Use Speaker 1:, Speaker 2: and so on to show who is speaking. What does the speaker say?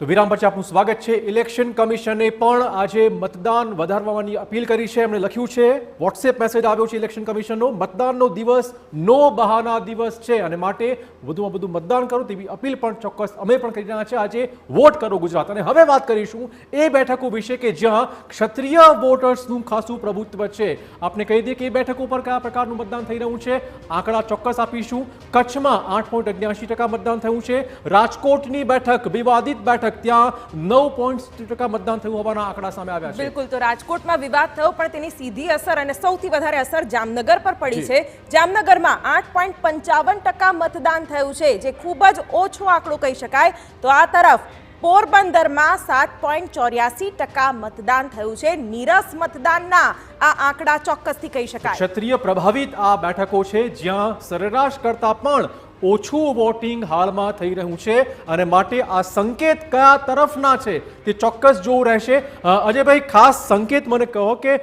Speaker 1: તો વિરામ પછી આપનું સ્વાગત છે। ઇલેક્શન કમિશને પણ આજે મતદાન વધારવાની અપીલ કરી છે। એમણે લખ્યું છે, વોટ્સએપ મેસેજ આવ્યો છે ઇલેક્શન કમિશનનો, મતદાનનો દિવસ નો બહાના દિવસ છે અને માટે વધુમાં વધુ મતદાન કરો તેવી અપીલ પણ ચોક્કસ અમે પણ કરી રહ્યા છે। આજે વોટ કરો ગુજરાત। અને હવે વાત કરીશું એ બેઠકો વિશે કે જ્યાં ક્ષત્રિય વોટર્સનું ખાસું પ્રભુત્વ છે। આપને કહી દઈએ કે એ બેઠકો પર કયા પ્રકારનું મતદાન થઈ રહ્યું છે, આંકડા ચોક્કસ આપીશું। કચ્છમાં 8.79% મતદાન થયું છે। રાજકોટની બેઠક વિવાદિત બેઠક, ત્યાં 9% મતદાન થયું હોવાના આંકડા સામે આવ્યા છે।
Speaker 2: બિલકુલ, તો રાજકોટમાં વિવાદ થયો પણ તેની સીધી અસર અને સૌથી વધારે અસર જામનગર પર પડી છે। જામનગરમાં 8.55% મતદાન થયું છે, જે ખૂબ જ ઓછો આંકડો કહી શકાય। તો આ તરફ પોરબંદરમાં 7.84% મતદાન થયું છે। નીરસ મતદાનના આ આંકડા ચોક્કસથી કહી શકાય।
Speaker 1: ક્ષત્રિય પ્રભાવિત આ બેઠકો છે જ્યાં સરેરાશ કરતા પણ ઓછું વોટિંગ હાલમાં થઈ રહ્યું છે અને માટે આ સંકેત કયા તરફના છે તે ચોક્કસ જોવું રહેશે। અજયભાઈ, ખાસ સંકેત મને કહો કે